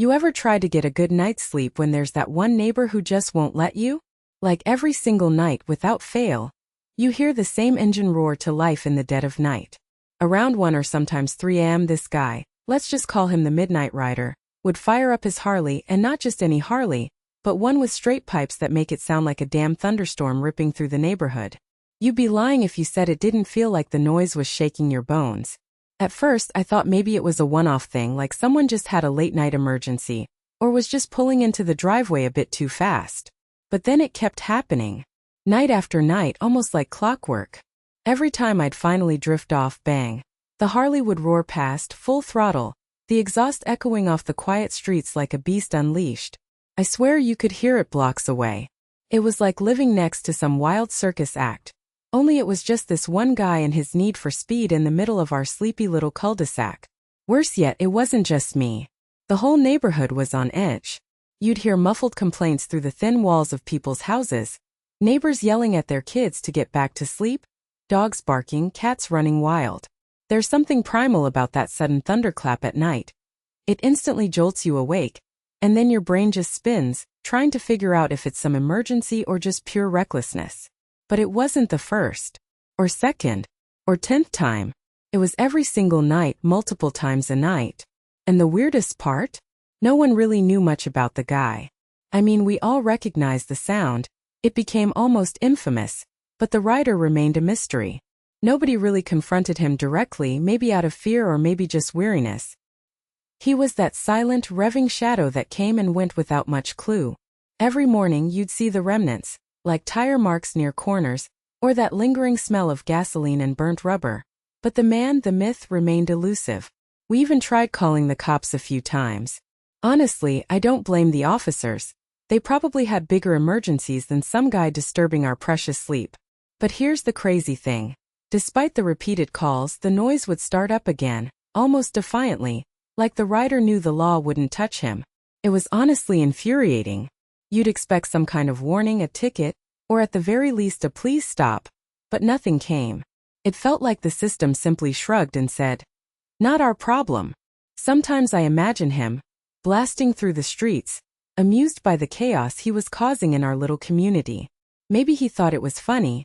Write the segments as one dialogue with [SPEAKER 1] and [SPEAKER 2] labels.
[SPEAKER 1] You ever try to get a good night's sleep when there's that one neighbor who just won't let you? Like every single night without fail, you hear the same engine roar to life in the dead of night. Around 1 or sometimes 3 a.m. this guy, let's just call him the Midnight Rider, would fire up his Harley, and not just any Harley, but one with straight pipes that make it sound like a damn thunderstorm ripping through the neighborhood. You'd be lying if you said it didn't feel like the noise was shaking your bones. At first, I thought maybe it was a one-off thing, like someone just had a late-night emergency, or was just pulling into the driveway a bit too fast. But then it kept happening. Night after night, almost like clockwork. Every time I'd finally drift off, bang, the Harley would roar past, full throttle, the exhaust echoing off the quiet streets like a beast unleashed. I swear you could hear it blocks away. It was like living next to some wild circus act. Only it was just this one guy and his need for speed in the middle of our sleepy little cul-de-sac. Worse yet, it wasn't just me. The whole neighborhood was on edge. You'd hear muffled complaints through the thin walls of people's houses, neighbors yelling at their kids to get back to sleep, dogs barking, cats running wild. There's something primal about that sudden thunderclap at night. It instantly jolts you awake, and then your brain just spins, trying to figure out if it's some emergency or just pure recklessness. But it wasn't the first, or second, or 10th time. It was every single night, multiple times a night. And the weirdest part? No one really knew much about the guy. I mean, we all recognized the sound. It became almost infamous, but the rider remained a mystery. Nobody really confronted him directly, maybe out of fear or maybe just weariness. He was that silent, revving shadow that came and went without much clue. Every morning you'd see the remnants, like tire marks near corners, or that lingering smell of gasoline and burnt rubber. But the man, the myth, remained elusive. We even tried calling the cops a few times. Honestly, I don't blame the officers. They probably had bigger emergencies than some guy disturbing our precious sleep. But here's the crazy thing. Despite the repeated calls, the noise would start up again, almost defiantly, like the rider knew the law wouldn't touch him. It was honestly infuriating. You'd expect some kind of warning, a ticket, or at the very least a please stop, but nothing came. It felt like the system simply shrugged and said, "Not our problem." Sometimes I imagine him, blasting through the streets, amused by the chaos he was causing in our little community. Maybe he thought it was funny,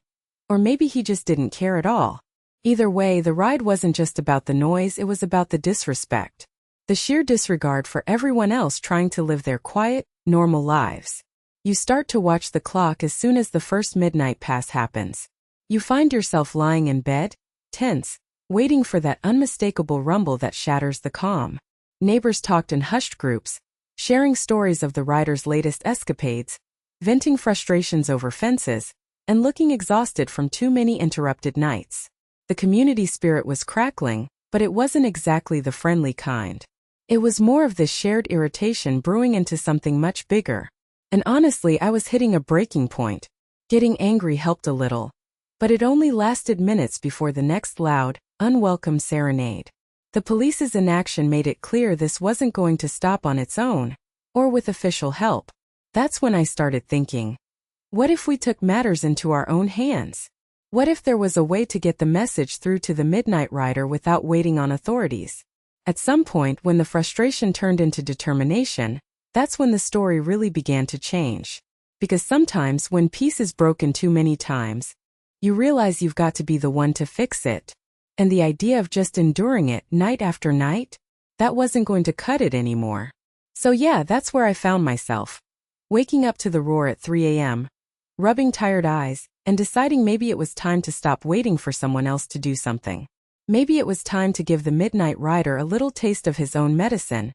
[SPEAKER 1] or maybe he just didn't care at all. Either way, the ride wasn't just about the noise, it was about the disrespect. The sheer disregard for everyone else trying to live their quiet, normal lives. You start to watch the clock as soon as the first midnight pass happens. You find yourself lying in bed, tense, waiting for that unmistakable rumble that shatters the calm. Neighbors talked in hushed groups, sharing stories of the rider's latest escapades, venting frustrations over fences, and looking exhausted from too many interrupted nights. The community spirit was crackling, but it wasn't exactly the friendly kind. It was more of this shared irritation brewing into something much bigger. And honestly, I was hitting a breaking point. Getting angry helped a little. But it only lasted minutes before the next loud, unwelcome serenade. The police's inaction made it clear this wasn't going to stop on its own, or with official help. That's when I started thinking, what if we took matters into our own hands? What if there was a way to get the message through to the Midnight Rider without waiting on authorities? At some point, when the frustration turned into determination, that's when the story really began to change. Because sometimes, when peace is broken too many times, you realize you've got to be the one to fix it. And the idea of just enduring it night after night, that wasn't going to cut it anymore. So yeah, that's where I found myself. Waking up to the roar at 3 a.m., rubbing tired eyes, and deciding maybe it was time to stop waiting for someone else to do something. Maybe it was time to give the Midnight Rider a little taste of his own medicine.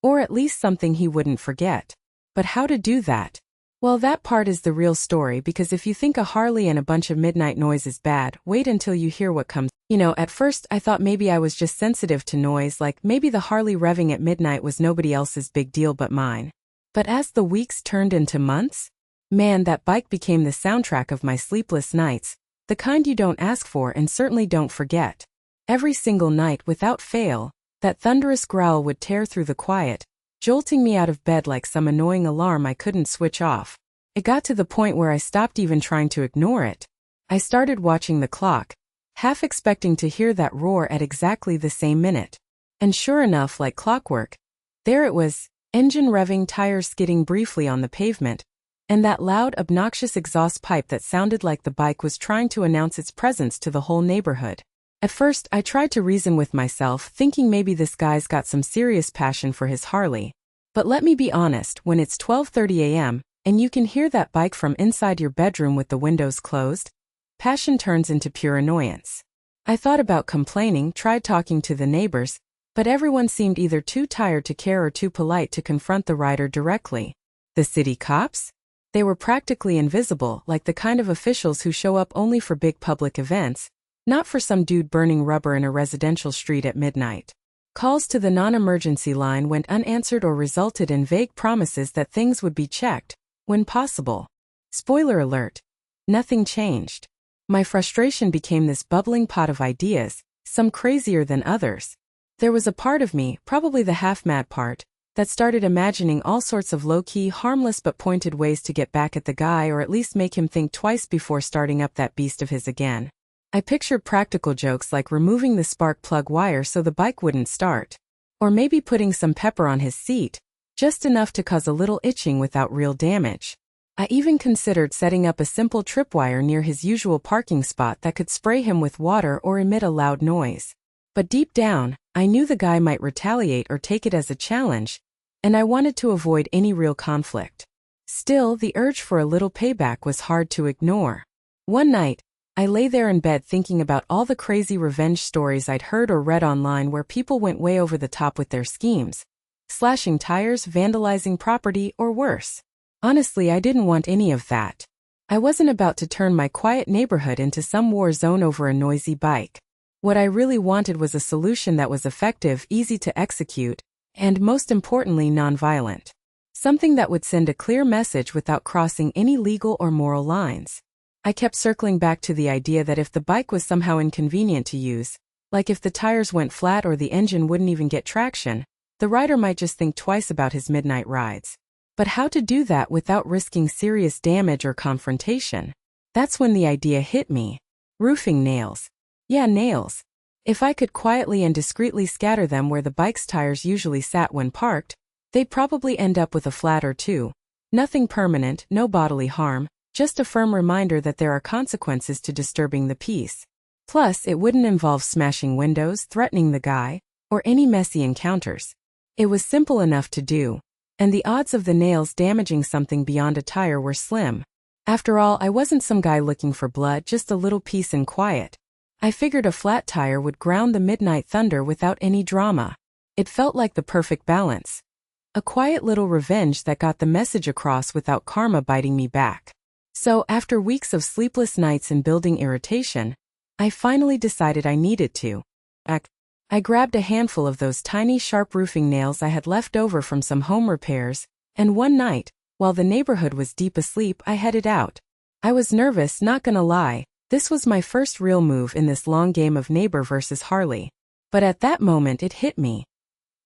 [SPEAKER 1] Or at least something he wouldn't forget. But how to do that? Well, that part is the real story, because if you think a Harley and a bunch of midnight noise is bad, wait until you hear what comes. At first I thought maybe I was just sensitive to noise, like maybe the Harley revving at midnight was nobody else's big deal but mine. But as the weeks turned into months, man, that bike became the soundtrack of my sleepless nights, the kind you don't ask for and certainly don't forget. Every single night, without fail, that thunderous growl would tear through the quiet, jolting me out of bed like some annoying alarm I couldn't switch off. It got to the point where I stopped even trying to ignore it. I started watching the clock, half expecting to hear that roar at exactly the same minute. And sure enough, like clockwork, there it was, engine revving, tires skidding briefly on the pavement, and that loud, obnoxious exhaust pipe that sounded like the bike was trying to announce its presence to the whole neighborhood. At first, I tried to reason with myself, thinking maybe this guy's got some serious passion for his Harley. But let me be honest, when it's 12:30 a.m., and you can hear that bike from inside your bedroom with the windows closed, passion turns into pure annoyance. I thought about complaining, tried talking to the neighbors, but everyone seemed either too tired to care or too polite to confront the rider directly. The city cops? They were practically invisible, like the kind of officials who show up only for big public events, not for some dude burning rubber in a residential street at midnight. Calls to the non-emergency line went unanswered or resulted in vague promises that things would be checked, when possible. Spoiler alert: nothing changed. My frustration became this bubbling pot of ideas, some crazier than others. There was a part of me, probably the half-mad part, that started imagining all sorts of low-key, harmless but pointed ways to get back at the guy or at least make him think twice before starting up that beast of his again. I pictured practical jokes like removing the spark plug wire so the bike wouldn't start. Or maybe putting some pepper on his seat, just enough to cause a little itching without real damage. I even considered setting up a simple tripwire near his usual parking spot that could spray him with water or emit a loud noise. But deep down, I knew the guy might retaliate or take it as a challenge, and I wanted to avoid any real conflict. Still, the urge for a little payback was hard to ignore. One night, I lay there in bed thinking about all the crazy revenge stories I'd heard or read online where people went way over the top with their schemes, slashing tires, vandalizing property, or worse. Honestly, I didn't want any of that. I wasn't about to turn my quiet neighborhood into some war zone over a noisy bike. What I really wanted was a solution that was effective, easy to execute, and most importantly, nonviolent. Something that would send a clear message without crossing any legal or moral lines. I kept circling back to the idea that if the bike was somehow inconvenient to use, like if the tires went flat or the engine wouldn't even get traction, the rider might just think twice about his midnight rides. But how to do that without risking serious damage or confrontation? That's when the idea hit me. Roofing nails. Yeah, nails. If I could quietly and discreetly scatter them where the bike's tires usually sat when parked, they'd probably end up with a flat or two. Nothing permanent, no bodily harm, just a firm reminder that there are consequences to disturbing the peace. Plus, it wouldn't involve smashing windows, threatening the guy, or any messy encounters. It was simple enough to do, and the odds of the nails damaging something beyond a tire were slim. After all, I wasn't some guy looking for blood, just a little peace and quiet. I figured a flat tire would ground the midnight thunder without any drama. It felt like the perfect balance. A quiet little revenge that got the message across without karma biting me back. So, after weeks of sleepless nights and building irritation, I finally decided I needed to act. I grabbed a handful of those tiny sharp roofing nails I had left over from some home repairs, and one night, while the neighborhood was deep asleep, I headed out. I was nervous, not gonna lie. This was my first real move in this long game of neighbor versus Harley. But at that moment it hit me.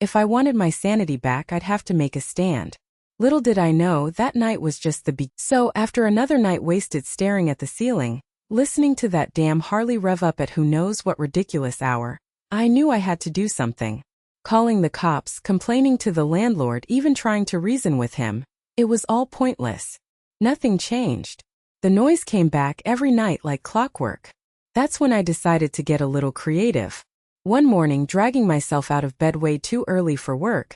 [SPEAKER 1] If I wanted my sanity back, I'd have to make a stand. Little did I know that night was just the beginning. So after another night wasted staring at the ceiling, listening to that damn Harley rev up at who knows what ridiculous hour, I knew I had to do something. Calling the cops, complaining to the landlord, even trying to reason with him, it was all pointless. Nothing changed. The noise came back every night like clockwork. That's when I decided to get a little creative. One morning, dragging myself out of bed way too early for work,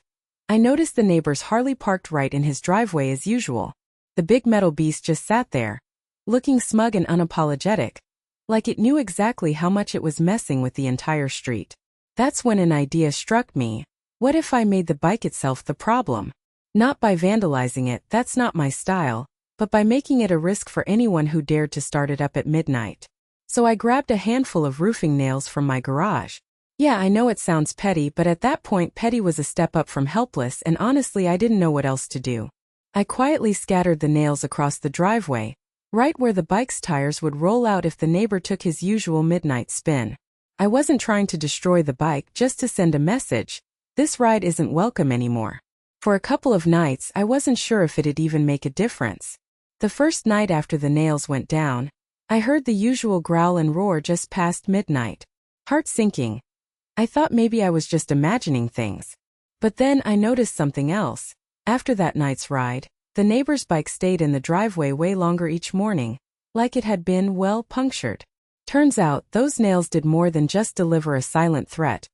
[SPEAKER 1] I noticed the neighbor's Harley parked right in his driveway as usual. The big metal beast just sat there, looking smug and unapologetic, like it knew exactly how much it was messing with the entire street. That's when an idea struck me. What if I made the bike itself the problem? Not by vandalizing it, that's not my style, but by making it a risk for anyone who dared to start it up at midnight. So I grabbed a handful of roofing nails from my garage. Yeah, I know it sounds petty, but at that point petty was a step up from helpless, and honestly I didn't know what else to do. I quietly scattered the nails across the driveway, right where the bike's tires would roll out if the neighbor took his usual midnight spin. I wasn't trying to destroy the bike, just to send a message. This ride isn't welcome anymore. For a couple of nights, I wasn't sure if it'd even make a difference. The first night after the nails went down, I heard the usual growl and roar just past midnight. Heart sinking. I thought maybe I was just imagining things. But then I noticed something else. After that night's ride, the neighbor's bike stayed in the driveway way longer each morning, like it had been, well, punctured. Turns out, those nails did more than just deliver a silent threat.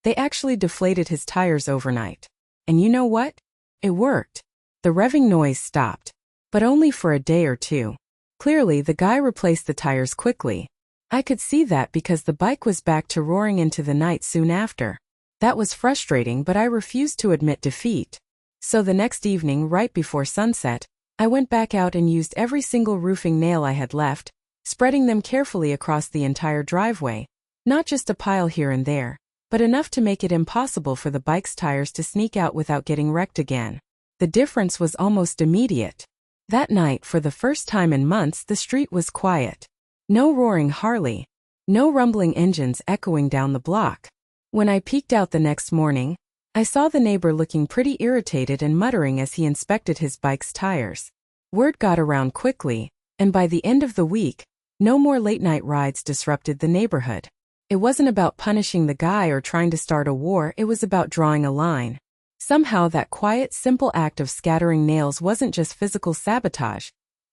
[SPEAKER 1] They actually deflated his tires overnight. And you know what? It worked. The revving noise stopped. But only for a day or two. Clearly, the guy replaced the tires quickly. I could see that because the bike was back to roaring into the night soon after. That was frustrating, but I refused to admit defeat. So the next evening, right before sunset, I went back out and used every single roofing nail I had left, spreading them carefully across the entire driveway. Not just a pile here and there, but enough to make it impossible for the bike's tires to sneak out without getting wrecked again. The difference was almost immediate. That night, for the first time in months, the street was quiet. No roaring Harley. No rumbling engines echoing down the block. When I peeked out the next morning, I saw the neighbor looking pretty irritated and muttering as he inspected his bike's tires. Word got around quickly, and by the end of the week, no more late-night rides disrupted the neighborhood. It wasn't about punishing the guy or trying to start a war, it was about drawing a line. Somehow that quiet, simple act of scattering nails wasn't just physical sabotage.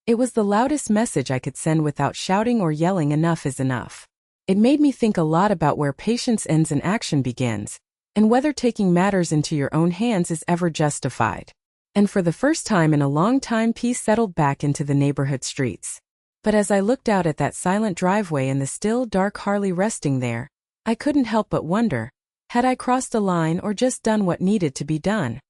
[SPEAKER 1] It was the loudest message I could send without shouting or yelling. Enough is enough. It made me think a lot about where patience ends and action begins, and whether taking matters into your own hands is ever justified. And for the first time in a long time, peace settled back into the neighborhood streets. But as I looked out at that silent driveway and the still, dark Harley resting there, I couldn't help but wonder, had I crossed a line or just done what needed to be done?